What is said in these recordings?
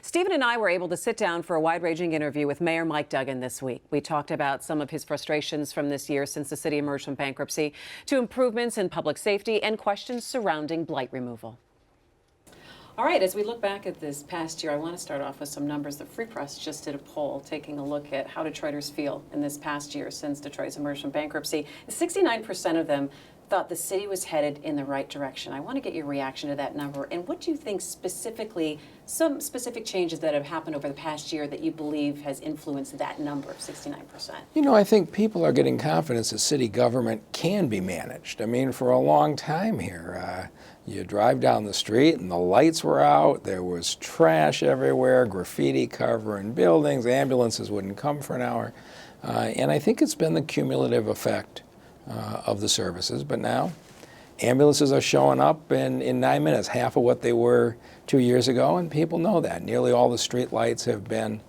Stephen and I were able to sit down for a wide-ranging interview with Mayor Mike Duggan this week. We talked about some of his frustrations from this year since the city emerged from bankruptcy, to improvements in public safety and questions surrounding blight removal. All right, as we look back at this past year, I want to start off with some numbers. The Free Press just did a poll taking a look at how Detroiters feel in this past year since Detroit's emerged from bankruptcy. 69% of them thought the city was headed in the right direction. I want to get your reaction to that number. And what do you think specifically, some specific changes that have happened over the past year that you believe has influenced that number of 69%? You know, I think people are getting confidence that city government can be managed. I mean, for a long time here, you drive down the street and the lights were out, there was trash everywhere, graffiti covering buildings, ambulances wouldn't come for an hour. And I think it's been the cumulative effect of the services. But now ambulances are showing up in 9 minutes, half of what they were 2 years ago, and people know that. Nearly all the street lights have been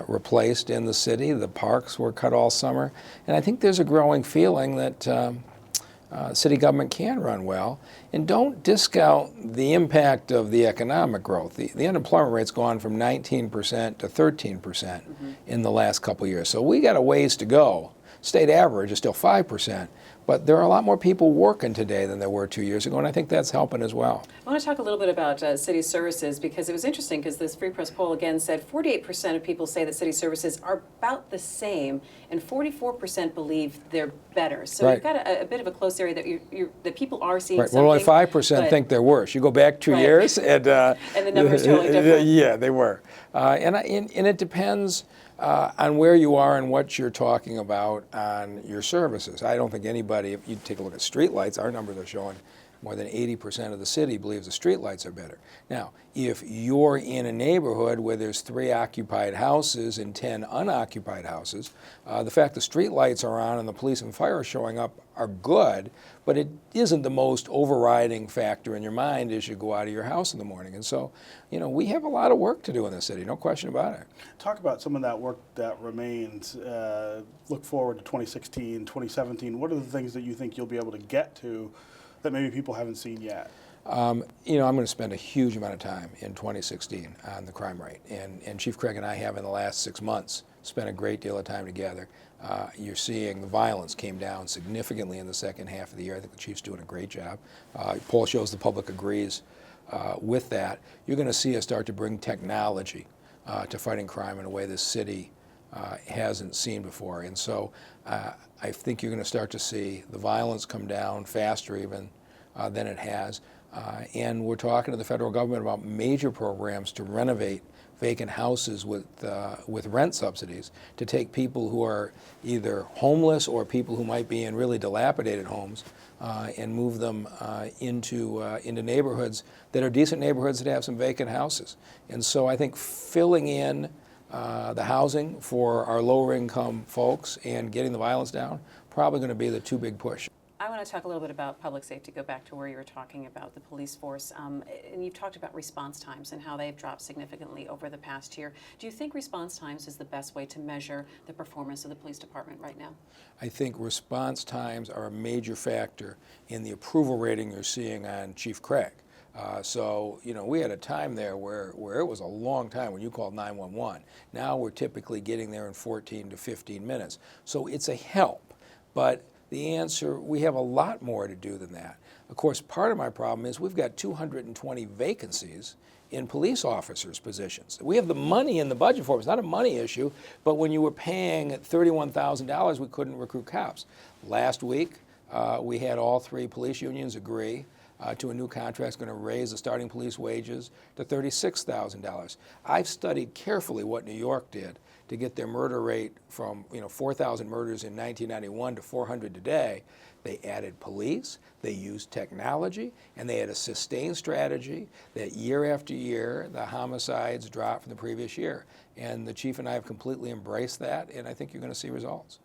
replaced in the city. The parks were cut all summer. And I think there's a growing feeling that city government can run well. And don't discount the impact of the economic growth. The unemployment rate's gone from 19% to 13% in the last couple of years. So we got a ways to go. State average is still 5%, but there are a lot more people working today than there were 2 years ago, and I think that's helping as well. I want to talk a little bit about city services, because it was interesting because this Free Press poll again said 48% of people say that city services are about the same, and 44% believe they're better. So Right. you've got a bit of a close area that that people are seeing Right. something. Well, only 5% think they're worse. You go back 2 Right. years, and the numbers totally different. Yeah, they were, and it depends on where you are and what you're talking about on your services. I don't think anybody, if you take a look at streetlights, our numbers are showing more than 80% of the city believes the streetlights are better. Now, if you're in a neighborhood where there's 3 occupied houses and 10 unoccupied houses, the fact the streetlights are on and the police and fire are showing up are good, but it isn't the most overriding factor in your mind as you go out of your house in the morning. And so, you know, we have a lot of work to do in the city, no question about it. Talk about some of that work that remains. Look forward to 2016, 2017. What are the things that you think you'll be able to get to that maybe people haven't seen yet? You know, I'm going to spend a huge amount of time in 2016 on the crime rate. And Chief Craig and I have in the last 6 months spent a great deal of time together. You're seeing the violence came down significantly in the second half of the year. I think the Chief's doing a great job. Poll shows the public agrees with that. You're going to see us start to bring technology to fighting crime in a way this city hasn't seen before. And so I think you're going to start to see the violence come down faster even than it has. And we're talking to the federal government about major programs to renovate vacant houses with rent subsidies, to take people who are either homeless or people who might be in really dilapidated homes and move them into neighborhoods that are decent neighborhoods that have some vacant houses. And so I think filling in the housing for our lower income folks and getting the violence down, probably going to be the 2 big push. I want to talk a little bit about public safety, go back to where you were talking about the police force. And you've talked about response times and how they've dropped significantly over the past year. Do you think response times is the best way to measure the performance of the police department right now? I think response times are a major factor in the approval rating you're seeing on Chief Craig. So, you know, we had a time there where it was a long time when you called 911. Now we're typically getting there in 14 to 15 minutes. So it's a help, but the answer, we have a lot more to do than that. Of course, part of my problem is we've got 220 vacancies in police officers' positions. We have the money in the budget for it. It's not a money issue, but when you were paying $31,000, we couldn't recruit cops. Last week, we had all 3 police unions agree to a new contract that's going to raise the starting police wages to $36,000. I've studied carefully what New York did to get their murder rate from 4,000 murders in 1991 to 400 today. They added police, they used technology, and they had a sustained strategy that year after year the homicides dropped from the previous year. And the chief and I have completely embraced that, and I think you're going to see results.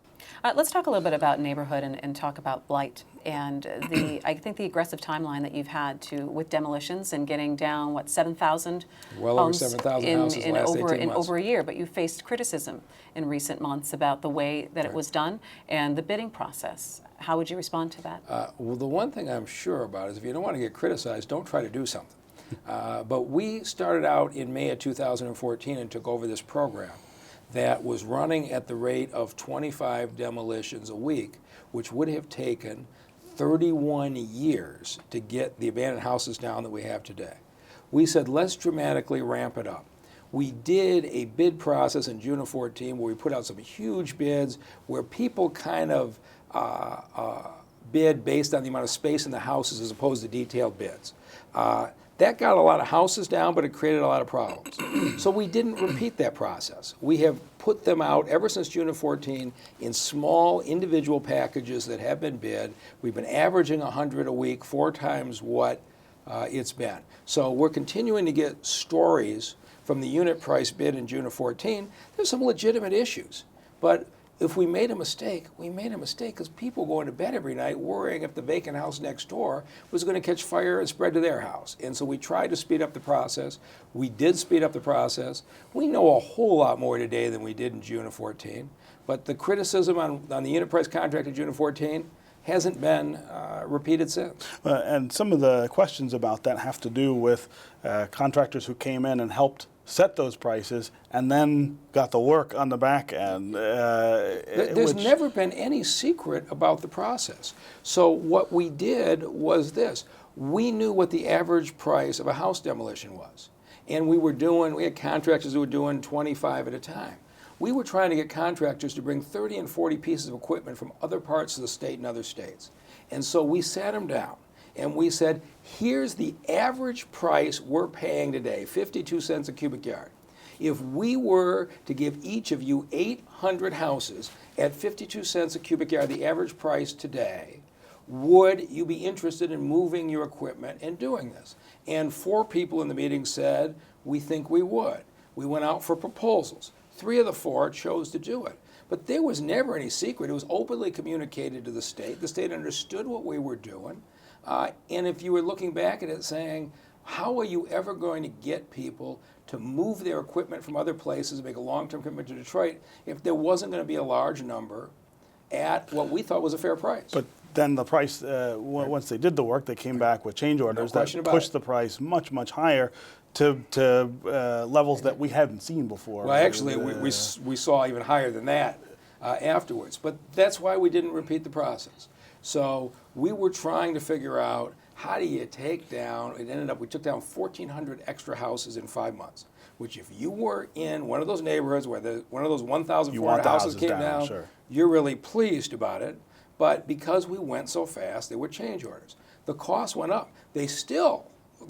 Let's talk a little bit about neighborhood and talk about blight and I think the aggressive timeline that you've had with demolitions and getting down 7,000 well homes over 7,000 houses in over a year. But you faced criticism in recent months about the way that it was done and the bidding process. How would you respond to that? Well, the one thing I'm sure about is if you don't want to get criticized, don't try to do something. But we started out in May of 2014 and took over this program that was running at the rate of 25 demolitions a week, which would have taken 31 years to get the abandoned houses down that we have today. We said, let's dramatically ramp it up. We did a bid process in June of 14 where we put out some huge bids where people kind of bid based on the amount of space in the houses as opposed to detailed bids. That got a lot of houses down, but it created a lot of problems. So we didn't repeat that process. We have put them out ever since June of 14 in small individual packages that have been bid. We've been averaging 100 a week, 4 times what it's been. So we're continuing to get stories from the unit price bid in June of 14. There's some legitimate issues, but if we made a mistake, we made a mistake because people go into bed every night worrying if the vacant house next door was going to catch fire and spread to their house. And so we tried to speed up the process. We did speed up the process. We know a whole lot more today than we did in June of 14. But the criticism on the unit price contract in June of 14 hasn't been repeated since. And some of the questions about that have to do with contractors who came in and helped set those prices and then got the work on the back end. There's never been any secret about the process. So what we did was this. We knew what the average price of a house demolition was. And we had contractors who were doing 25 at a time. We were trying to get contractors to bring 30 and 40 pieces of equipment from other parts of the state and other states. And so we sat them down and we said, here's the average price we're paying today, 52 cents a cubic yard. If we were to give each of you 800 houses at 52 cents a cubic yard, the average price today, would you be interested in moving your equipment and doing this? And 4 people in the meeting said, we think we would. We went out for proposals. 3 of the 4 chose to do it. But there was never any secret. It was openly communicated to the state. The state understood what we were doing. And if you were looking back at it saying, how are you ever going to get people to move their equipment from other places and make a long-term commitment to Detroit if there wasn't going to be a large number at what we thought was a fair price? But then the price, once they did the work, they came back with change orders that pushed the price much, much higher to levels that we hadn't seen before. Well, actually, we saw even higher than that afterwards. But that's why we didn't repeat the process. So we were trying to figure out, how do you take down, it ended up, we took down 1,400 extra houses in 5 months, which if you were in one of those neighborhoods where one of those 1,400 houses came down, sure, you're really pleased about it. But because we went so fast, there were change orders. The costs went up. The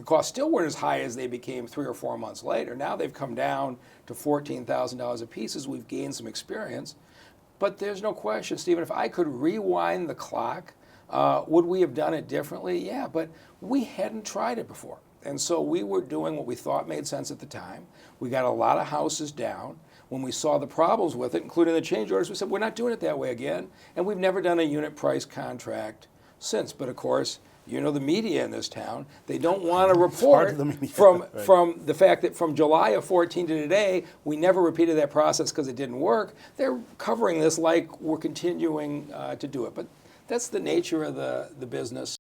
costs still weren't as high as they became 3 or 4 months later. Now they've come down to $14,000 a piece as we've gained some experience. But there's no question, Stephen, if I could rewind the clock, would we have done it differently? Yeah, but we hadn't tried it before. And so we were doing what we thought made sense at the time. We got a lot of houses down. When we saw the problems with it, including the change orders, we said, we're not doing it that way again. And we've never done a unit price contract since. But of course, you know the media in this town, they don't want to report from the fact that from July of 14 to today, we never repeated that process because it didn't work. They're covering this like we're continuing to do it. But that's the nature of the business.